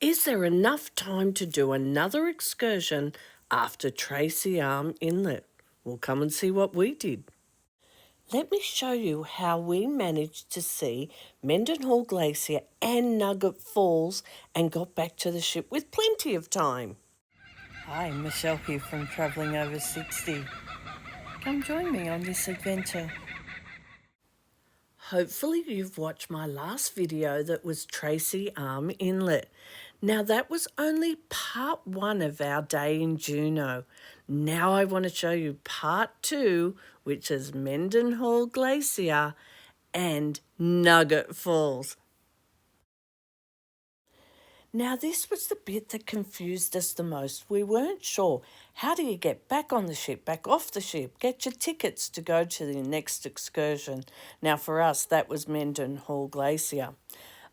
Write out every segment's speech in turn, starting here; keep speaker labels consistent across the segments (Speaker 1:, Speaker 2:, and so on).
Speaker 1: Is there enough time to do another excursion after Tracey Arm Inlet? Well, come and see what we did. Let me show you how we managed to see Mendenhall Glacier and Nugget Falls and got back to the ship with plenty of time. Hi, Michelle here from Travelling Over 60. Come join me on this adventure. Hopefully you've watched my last video that was Tracey Arm Inlet. Now that was only part 1 of our day in Juneau. Now I want to show you part 2, which is Mendenhall Glacier and Nugget Falls. Now this was the bit that confused us the most. We weren't sure. How do you get back on the ship, back off the ship, get your tickets to go to the next excursion? Now for us, that was Mendenhall Glacier.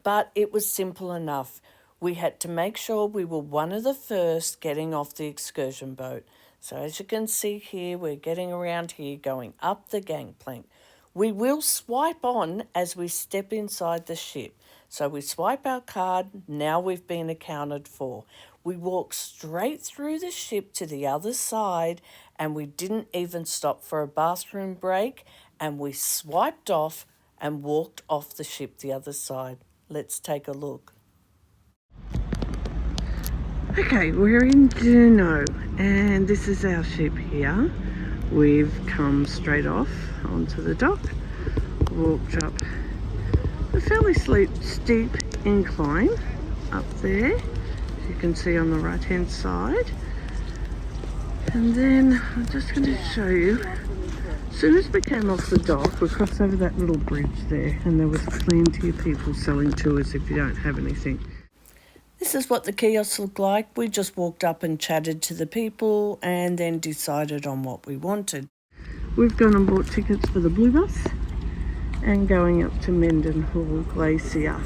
Speaker 1: But it was simple enough. We had to make sure we were one of the first getting off the excursion boat. So as you can see here, we're getting around here, going up the gangplank. We will swipe on as we step inside the ship. So we swipe our card, now we've been accounted for. We walked straight through the ship to the other side and we didn't even stop for a bathroom break, and we swiped off and walked off the ship the other side. Let's take a look. Okay, we're in Juneau and this is our ship here. We've come straight off onto the dock, walked up a fairly steep incline up there, as you can see on the right hand side. And then I'm just going to show you, as soon as we came off the dock, we crossed over that little bridge there and there was plenty of people selling tours if you don't have anything. This is what the kiosks look like. We just walked up and chatted to the people and then decided on what we wanted. We've gone and bought tickets for the blue bus and going up to Mendenhall Glacier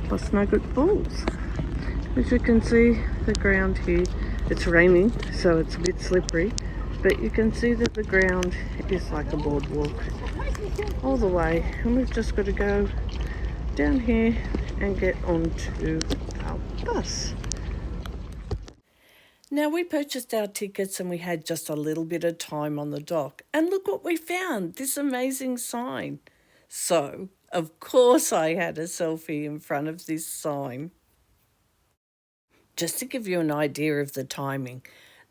Speaker 1: plus Nugget Falls. As you can see, the ground here, it's raining so it's a bit slippery, but you can see that the ground is like a boardwalk all the way, and we've just got to go down here and get onto our bus. Now we purchased our tickets and we had just a little bit of time on the dock, and look what we found, this amazing sign. So, of course I had a selfie in front of this sign. Just to give you an idea of the timing,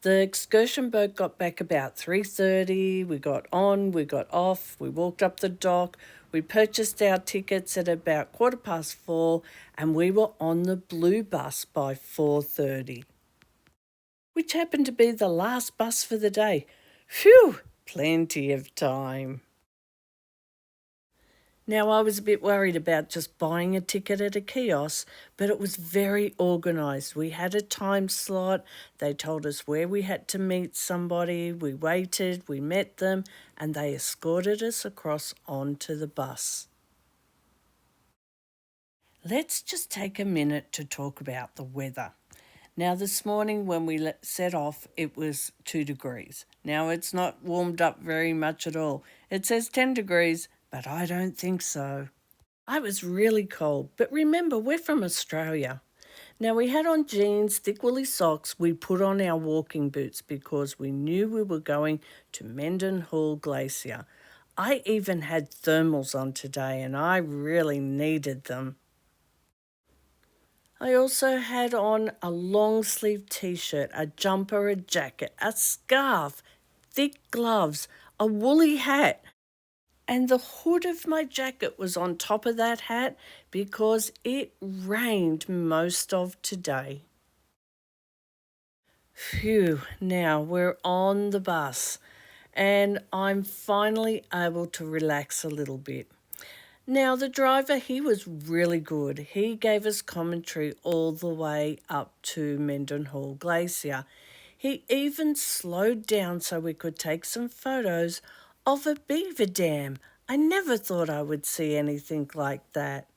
Speaker 1: the excursion boat got back about 3:30, we got on, we got off, we walked up the dock, we purchased our tickets at about 4:15 and we were on the blue bus by 4:30. Which happened to be the last bus for the day. Phew, plenty of time. Now, I was a bit worried about just buying a ticket at a kiosk, but it was very organised. We had a time slot, they told us where we had to meet somebody, we waited, we met them, and they escorted us across onto the bus. Let's just take a minute to talk about the weather. Now, this morning when we set off, it was 2 degrees. Now, it's not warmed up very much at all. It says 10 degrees, but I don't think so. I was really cold, but remember, we're from Australia. Now, we had on jeans, thick woolly socks. We put on our walking boots because we knew we were going to Mendenhall Glacier. I even had thermals on today, and I really needed them. I also had on a long sleeve t-shirt, a jumper, a jacket, a scarf, thick gloves, a woolly hat. And the hood of my jacket was on top of that hat because it rained most of today. Phew, now we're on the bus and I'm finally able to relax a little bit. Now, the driver, he was really good. He gave us commentary all the way up to Mendenhall Glacier. He even slowed down so we could take some photos of a beaver dam. I never thought I would see anything like that.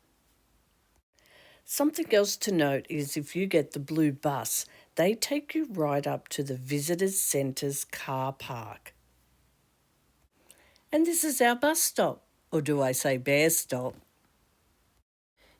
Speaker 1: Something else to note is if you get the blue bus, they take you right up to the Visitors Centre's car park. And this is our bus stop. Or do I say bear stop?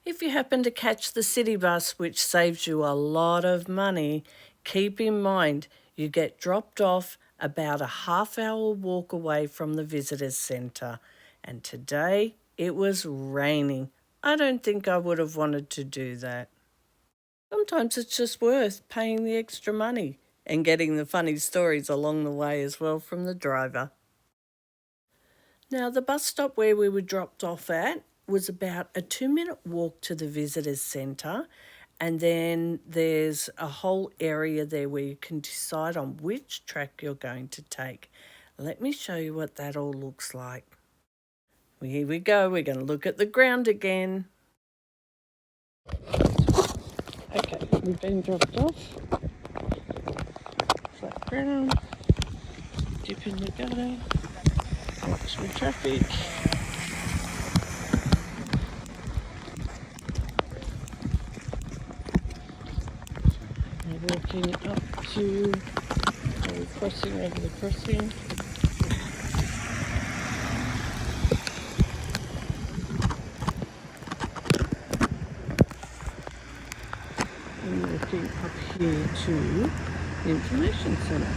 Speaker 1: If you happen to catch the city bus, which saves you a lot of money, keep in mind you get dropped off about a half-hour walk away from the visitors centre. And today it was raining. I don't think I would have wanted to do that. Sometimes it's just worth paying the extra money and getting the funny stories along the way as well from the driver. Now, the bus stop where we were dropped off at was about a 2-minute walk to the visitors centre, and then there's a whole area there where you can decide on which track you're going to take. Let me show you what that all looks like. Well, here we go, we're going to look at the ground again. Okay, we've been dropped off. Flat ground, dip in the gutter, watch the traffic. We're walking up to the crossing over the crossing. And walking up here to the information centre.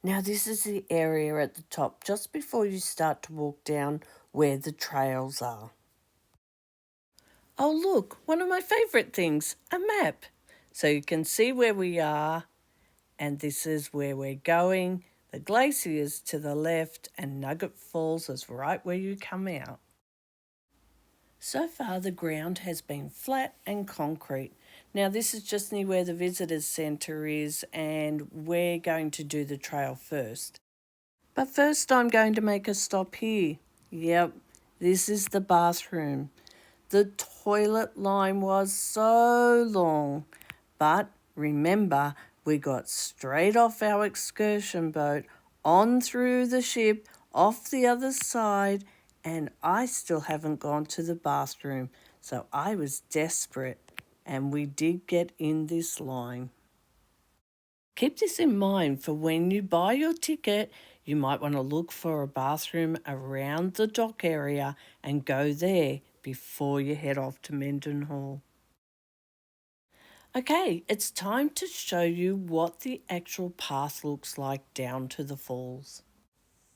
Speaker 1: Now this is the area at the top just before you start to walk down where the trails are. Oh look, one of my favourite things, a map. So you can see where we are, and this is where we're going. The glacier is to the left and Nugget Falls is right where you come out. So far the ground has been flat and concrete. Now this is just near where the visitors centre is, and we're going to do the trail first. But first I'm going to make a stop here. Yep, this is the bathroom. The toilet line was so long, but remember, we got straight off our excursion boat, on through the ship, off the other side, and I still haven't gone to the bathroom, so I was desperate, and we did get in this line. Keep this in mind for when you buy your ticket. You might want to look for a bathroom around the dock area and go there before you head off to Mendenhall. Okay, it's time to show you what the actual path looks like down to the falls.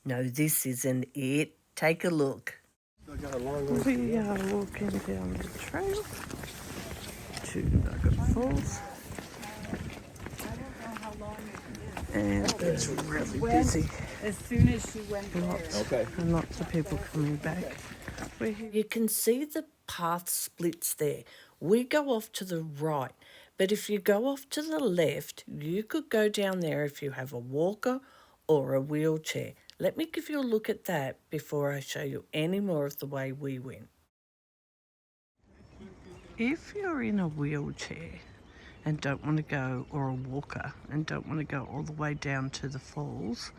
Speaker 1: No, this isn't it. Take a look. We are walking down the trail to Nugget Falls. And it's really busy.
Speaker 2: As soon as she went
Speaker 1: there. And lots of people coming back. You can see the path splits there. We go off to the right, but if you go off to the left, you could go down there if you have a walker or a wheelchair. Let me give you a look at that before I show you any more of the way we went. If you're in a wheelchair and don't want to go, or a walker, and don't want to go all the way down to the falls,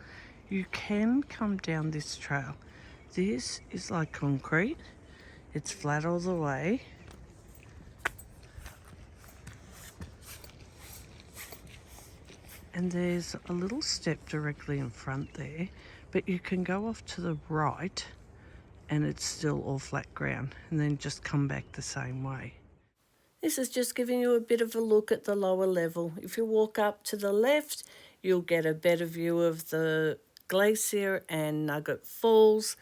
Speaker 1: you can come down this trail. This is like concrete. It's flat all the way. And there's a little step directly in front there, but you can go off to the right and it's still all flat ground, and then just come back the same way. This is just giving you a bit of a look at the lower level. If you walk up to the left, you'll get a better view of the glacier and Nugget Falls.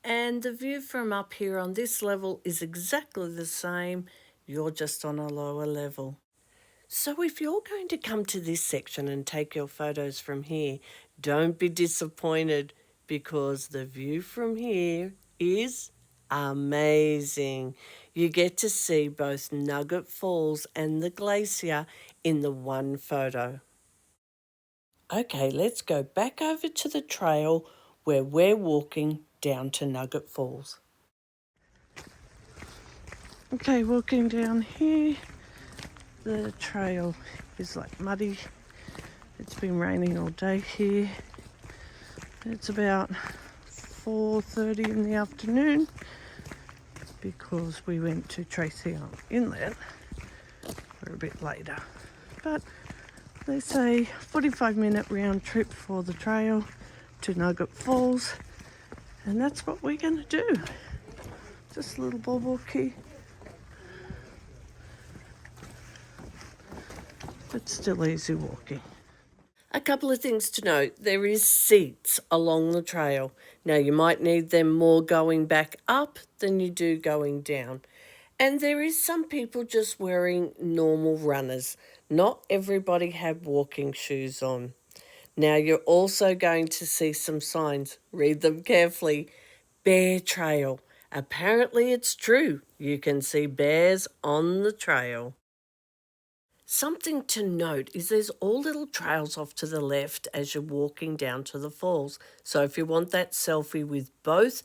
Speaker 1: And the view from up here on this level is exactly the same. You're just on a lower level. So if you're going to come to this section and take your photos from here, don't be disappointed, because the view from here is amazing. You get to see both Nugget Falls and the glacier in the one photo. Okay, let's go back over to the trail where we're walking down to Nugget Falls. Okay, walking down here. The trail is like muddy. It's been raining all day here. It's about 4:30 in the afternoon because we went to Tracey on Inlet for a bit later. But they say 45-minute round trip for the trail to Nugget Falls, and that's what we're going to do. Just a little bobble key. But still easy walking. A couple of things to note. There is seats along the trail. Now you might need them more going back up than you do going down. And there is some people just wearing normal runners. Not everybody had walking shoes on. Now you're also going to see some signs. Read them carefully. Bear trail. Apparently it's true. You can see bears on the trail. Something to note is there's all little trails off to the left as you're walking down to the falls. So if you want that selfie with both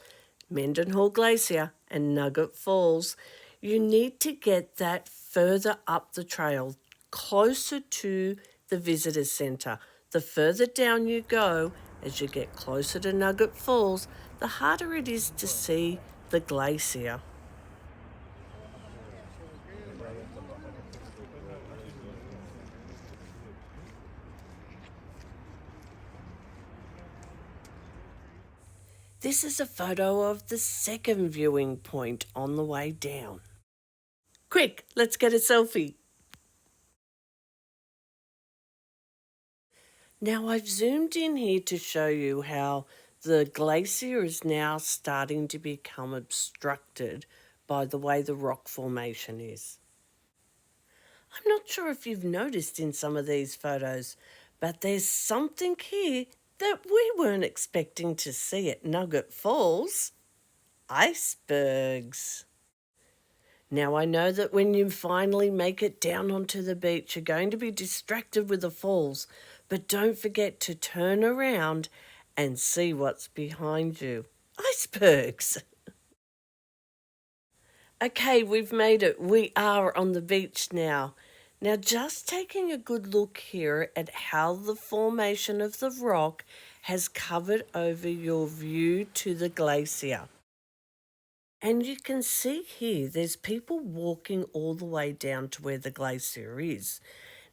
Speaker 1: Mendenhall Glacier and Nugget Falls, you need to get that further up the trail, closer to the visitor centre. The further down you go, as you get closer to Nugget Falls, the harder it is to see the glacier. This is a photo of the second viewing point on the way down. Quick, let's get a selfie. Now I've zoomed in here to show you how the glacier is now starting to become obstructed by the way the rock formation is. I'm not sure if you've noticed in some of these photos, but there's something here that we weren't expecting to see at Nugget Falls. Icebergs. Now I know that when you finally make it down onto the beach, you're going to be distracted with the falls, but don't forget to turn around and see what's behind you. Icebergs. Okay, we've made it. We are on the beach now. Now just taking a good look here at how the formation of the rock has covered over your view to the glacier. And you can see here, there's people walking all the way down to where the glacier is.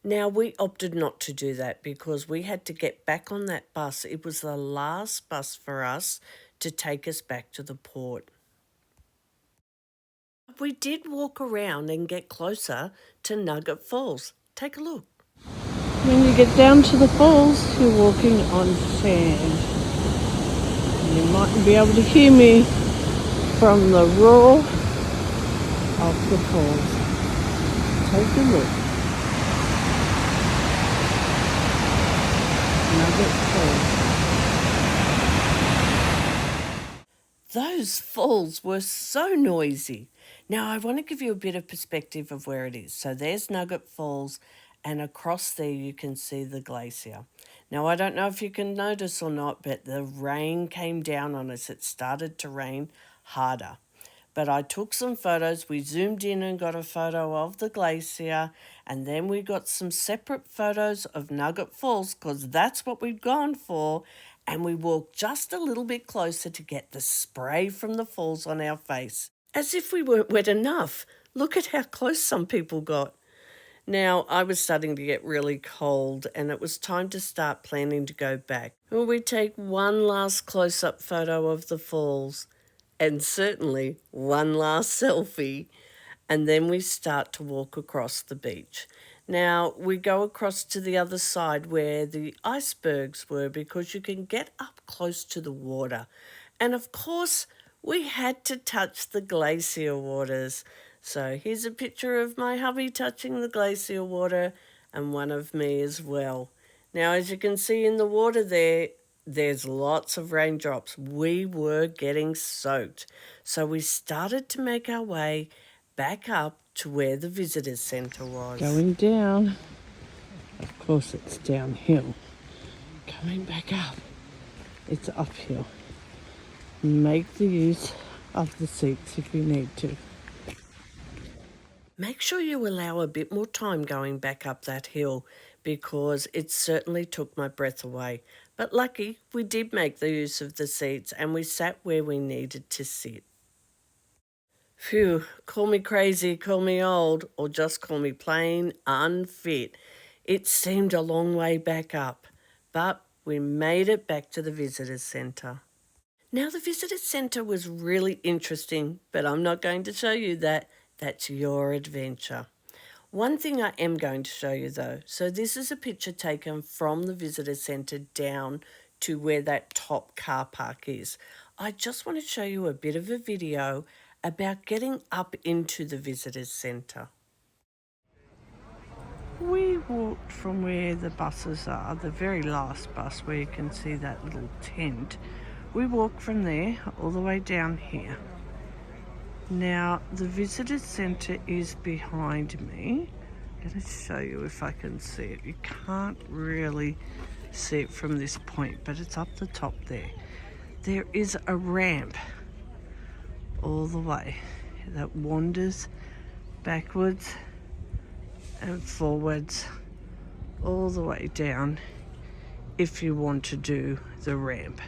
Speaker 1: Now, we opted not to do that because we had to get back on that bus. It was the last bus for us to take us back to the port. We did walk around and get closer to Nugget Falls. Take a look. When you get down to the falls, you're walking on sand. You mightn't be able to hear me from the roar of the falls. Take a look. Nugget Falls. Those falls were so noisy. Now I want to give you a bit of perspective of where it is. So there's Nugget Falls, and across there you can see the glacier. Now I don't know if you can notice or not, but the rain came down on us. It started to rain harder. But I took some photos. We zoomed in and got a photo of the glacier, and then we got some separate photos of Nugget Falls because that's what we'd gone for, and we walked just a little bit closer to get the spray from the falls on our face. As if we weren't wet enough. Look at how close some people got. Now, I was starting to get really cold and it was time to start planning to go back. Well, we take one last close-up photo of the falls and certainly one last selfie, and then we start to walk across the beach. Now, we go across to the other side where the icebergs were because you can get up close to the water. And of course, we had to touch the glacier waters. So here's a picture of my hubby touching the glacier water and one of me as well. Now, as you can see in the water there's lots of raindrops. We were getting soaked. So we started to make our way back up to where the visitors centre was. Going down. Of course it's downhill. Coming back up. It's uphill. Make the use of the seats if you need to. Make sure you allow a bit more time going back up that hill because it certainly took my breath away. But lucky, we did make the use of the seats and we sat where we needed to sit. Phew, call me crazy, call me old, or just call me plain unfit. It seemed a long way back up, but we made it back to the visitors centre. Now, the visitor centre was really interesting, but I'm not going to show you that. That's your adventure. One thing I am going to show you though, so this is a picture taken from the visitor centre down to where that top car park is. I just want to show you a bit of a video about getting up into the visitors centre. We walked from where the buses are, the very last bus where you can see that little tent. We walked from there all the way down here. Now, the visitor centre is behind me. I'm going to show you if I can see it. You can't really see it from this point, but it's up the top there. There is a ramp all the way that wanders backwards and forwards all the way down if you want to do the ramp.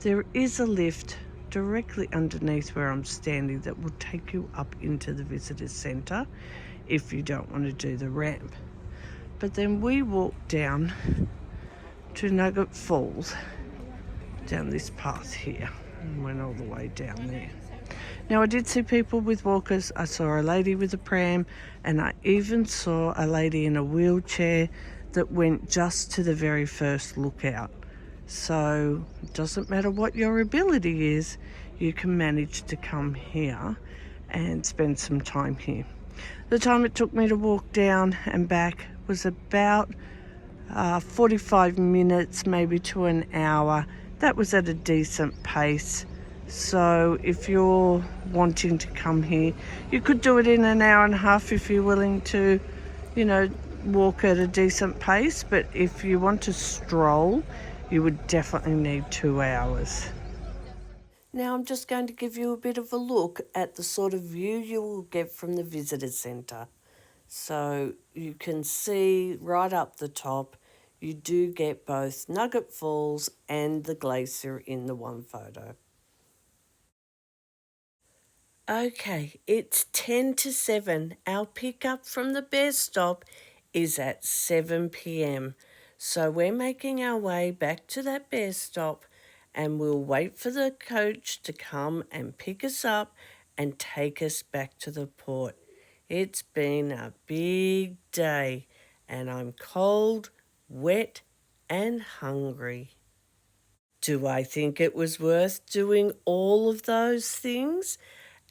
Speaker 1: There is a lift directly underneath where I'm standing that will take you up into the visitors centre if you don't want to do the ramp. But then we walked down to Nugget Falls down this path here and went all the way down there. Now, I did see people with walkers. I saw a lady with a pram, and I even saw a lady in a wheelchair that went just to the very first lookout. So it doesn't matter what your ability is, you can manage to come here and spend some time here. The time it took me to walk down and back was about 45 minutes, maybe to an hour. That was at a decent pace. So if you're wanting to come here, you could do it in an hour and a half if you're willing to, walk at a decent pace. But if you want to stroll, you would definitely need 2 hours. Now I'm just going to give you a bit of a look at the sort of view you will get from the visitor centre. So you can see right up the top, you do get both Nugget Falls and the glacier in the one photo. Okay, it's 10 to 7. Our pickup from the bear stop is at 7 p.m. So we're making our way back to that bear stop, and we'll wait for the coach to come and pick us up and take us back to the port. It's been a big day, and I'm cold, wet, and hungry. Do I think it was worth doing all of those things?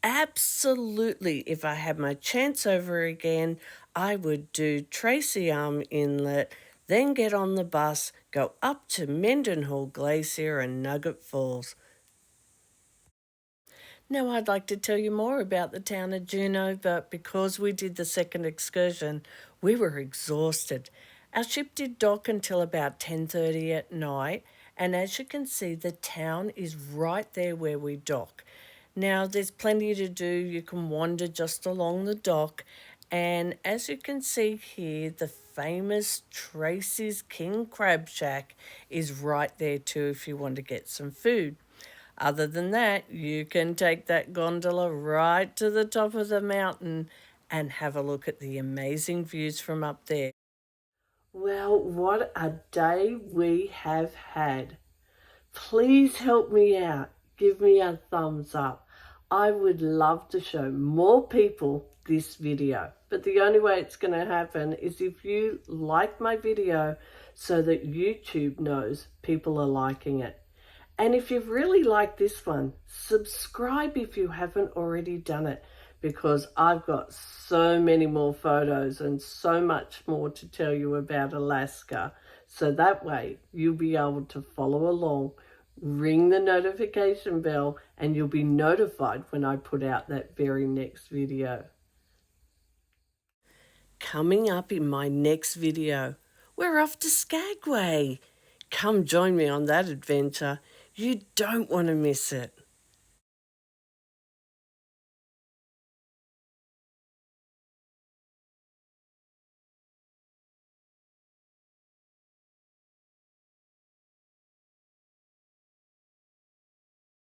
Speaker 1: Absolutely. If I had my chance over again, I would do Tracey Inlet, then get on the bus, go up to Mendenhall Glacier and Nugget Falls. Now, I'd like to tell you more about the town of Juneau, but because we did the second excursion, we were exhausted. Our ship did dock until about 10:30 at night, and as you can see, the town is right there where we dock. Now, there's plenty to do. You can wander just along the dock, and as you can see here, the famous Tracey's King Crab Shack is right there too if you want to get some food. Other than that, you can take that gondola right to the top of the mountain and have a look at the amazing views from up there. Well, what a day we have had. Please help me out. Give me a thumbs up. I would love to show more people this video, but the only way it's going to happen is if you like my video so that YouTube knows people are liking it. And if you've really liked this one, subscribe if you haven't already done it, because I've got so many more photos and so much more to tell you about Alaska. So that way you'll be able to follow along, ring the notification bell, and you'll be notified when I put out that very next video. Coming up in my next video, we're off to Skagway. Come join me on that adventure. You don't want to miss it.